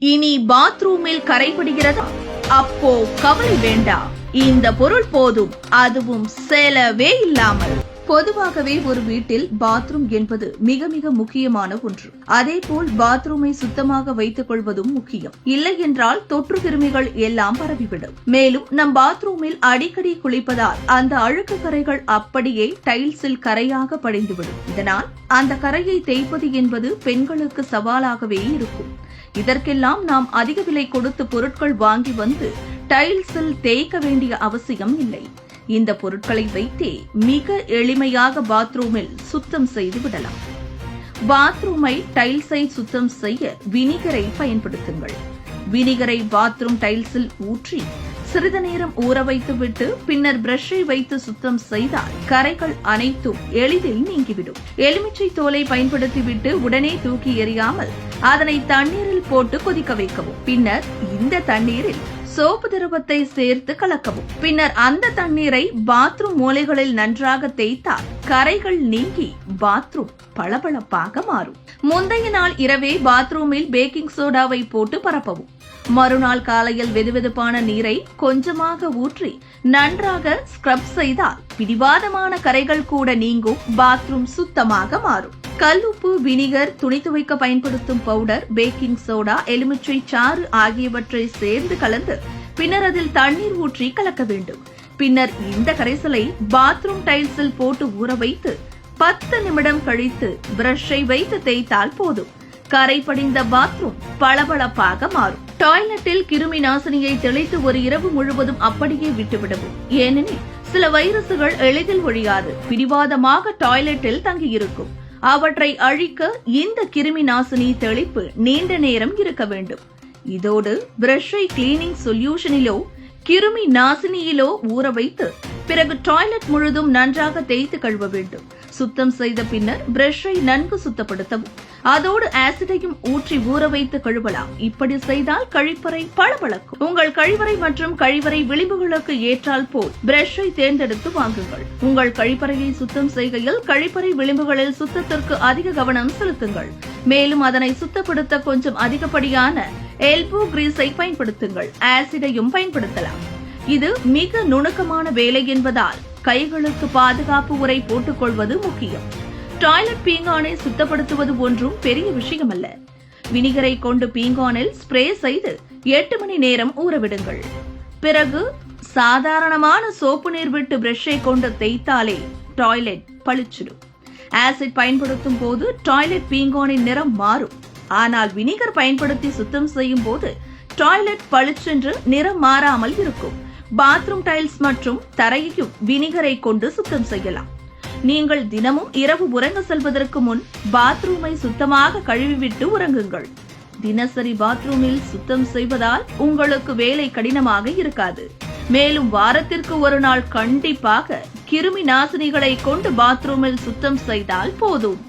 இனி பாத்ரூமில் கரைபடுகிறதா? அப்போ கவலை வேண்டாம், இந்த பொருள் போதும், அதுவும் செலவே இல்லாமல். பொதுவாகவே ஒரு வீட்டில் பாத்ரூம் என்பது மிக மிக முக்கியமான ஒன்று. அதேபோல் பாத்ரூமை சுத்தமாக வைத்துக் கொள்வதும் முக்கியம். இல்லை என்றால் தொற்று கிருமிகள் எல்லாம் பரவிவிடும். மேலும் நம் பாத்ரூமில் அடிக்கடி குளிப்பதால் அந்த அழுக்கு கரைகள் அப்படியே டைல்ஸில் கரையாக படிந்துவிடும். இதனால் அந்த கரையை தேய்ப்பது என்பது பெண்களுக்கு சவாலாகவே இருக்கும். இதற்கெல்லாம் நாம் அதிக விலை கொடுத்து பொருட்கள் வாங்கி வந்து டைல்ஸில் தேய்க்க வேண்டிய அவசியம் இல்லை. இந்த பொருட்களை வைத்தே மிக எளிமையாக பாத்ரூமில் சுத்தம் செய்து விடலாம். பாத்ரூமை டைல்ஸை சுத்தம் செய்ய வினிகரை பயன்படுத்துங்கள். வினிகரை பாத்ரூம் டைல்ஸில் ஊற்றி சிறிது நேரம் ஊற வைத்துவிட்டு பின்னர் பிரஷை வைத்து சுத்தம் செய்தால் கரைகள் அனைத்தும் எளிதில் நீங்கிவிடும். எலுமிச்சை தோலை பயன்படுத்திவிட்டு உடனே தூக்கி எறியாமல் அதனை தண்ணீரில் போட்டு கொதிக்க வைக்கவும். பின்னர் இந்த தண்ணீரில் சோப்பு திரவத்தை சேர்த்து கலக்கவும். பின்னர் அந்த தண்ணீரை பாத்ரூம் மூலைகளில் நன்றாக தேய்த்தால் கரைகள் நீங்கி பாத்ரூம் பளபளப்பாக மாறும். முந்தைய நாள் இரவே பாத்ரூமில் பேக்கிங் சோடாவை போட்டு பரப்பவும். மறுநாள் காலையில் வெதுவெதுப்பான நீரை கொஞ்சமாக ஊற்றி நன்றாக ஸ்க்ரப் செய்தால் பிடிவாதமான கரைகள் கூட நீங்கும், பாத்ரூம் சுத்தமாக மாறும். கல்லுப்பு, வினிகர், துணி துவைக்க பயன்படுத்தும் பவுடர், பேக்கிங் சோடா, எலுமிச்சை சாறு ஆகியவற்றை சேர்ந்து கலந்து பின்னர் அதில் தண்ணீர் ஊற்றி கலக்க வேண்டும். பின்னர் இந்த கரைசலை பாத்ரூம் டைல்ஸில் போட்டு ஊற வைத்து 10 நிமிடம் கழித்து பிரஷை வைத்து தேய்த்தால் போதும். கரை படிந்த பாத்ரூம் பளபளப்பாக மாறும். டாய்லெட்டில் கிருமி நாசினியை தெளித்து ஒரு இரவு முழுவதும் அப்படியே விட்டுவிடவும். ஏனெனில் சில வைரசுகள் எளிதில் ஒழியாது, பிடிவாதமாக டாய்லெட்டில் தங்கியிருக்கும். அவற்றை அழிக்க இந்த கிருமி நாசினி தெளிப்பு நீண்ட நேரம் இருக்க வேண்டும். இதோடு பிரஷை கிளீனிங் சொல்யூஷனிலோ கிருமி நாசினியிலோ ஊற வைத்து பிறகு டாய்லெட் முழுதும் நன்றாக தேய்த்து கழுவ வேண்டும். சுத்தம் செய்த பின்னர் பிரஷை நன்கு சுத்தப்படுத்தவும். அதோடு ஆசிடையும் ஊற்றி ஊற வைத்து கழுவலாம். இப்படி செய்தால் கழிப்பறை பளபளக்கும். உங்கள் கழிவறை மற்றும் கழிவறை விளிம்புகளுக்கு ஏற்றால் போல் பிரஷை தேர்ந்தெடுத்து வாங்குங்கள். உங்கள் கழிப்பறையை சுத்தம் செய்கையில் கழிப்பறை விளிம்புகளில் சுத்தத்திற்கு அதிக கவனம் செலுத்துங்கள். மேலும் அதனை சுத்தப்படுத்த கொஞ்சம் அதிகப்படியான எல்போ கிரீஸை பயன்படுத்துங்கள். ஆசிடையும் பயன்படுத்தலாம். இது மிக நுணுக்கமான வேலை என்பதால் கைகளுக்கு பாதுகாப்பு உரை போட்டுக் கொள்வது முக்கியம். டாய்லெட் பீங்கானை சுத்தப்படுத்துவது ஒன்றும் பெரிய விஷயமல்ல. வினிகரை கொண்டு பீங்கானில் ஸ்ப்ரே செய்து 8 மணி நேரம் ஊறவிடுங்கள். பிறகு சாதாரணமான சோப்பு நீர் விட்டு பிரஷை கொண்டு தேய்த்தாலே டாய்லெட் பளிச்சிடும். ஆசிட் பயன்படுத்தும் போது டாய்லெட் பீங்கானின் நிறம் மாறும். ஆனால் வினிகர் பயன்படுத்தி சுத்தம் செய்யும் போது டாய்லெட் பளிச்சென்று நிறம் மாறாமல் இருக்கும். பாத்ரூம் டைல்ஸ் மற்றும் தரையையும் வினிகரை கொண்டு சுத்தம் செய்யலாம். நீங்கள் தினமும் இரவு உறங்க செல்வதற்கு முன் பாத்ரூமை சுத்தமாக கழுவிவிட்டு உறங்குங்கள். தினசரி பாத்ரூமில் சுத்தம் செய்வதால் உங்களுக்கு வேலை கடினமாக இருக்காது. மேலும் வாரத்திற்கு ஒரு நாள் கண்டிப்பாக கிருமி நாசினிகளை கொண்டு பாத்ரூமில் சுத்தம் செய்தால் போதும்.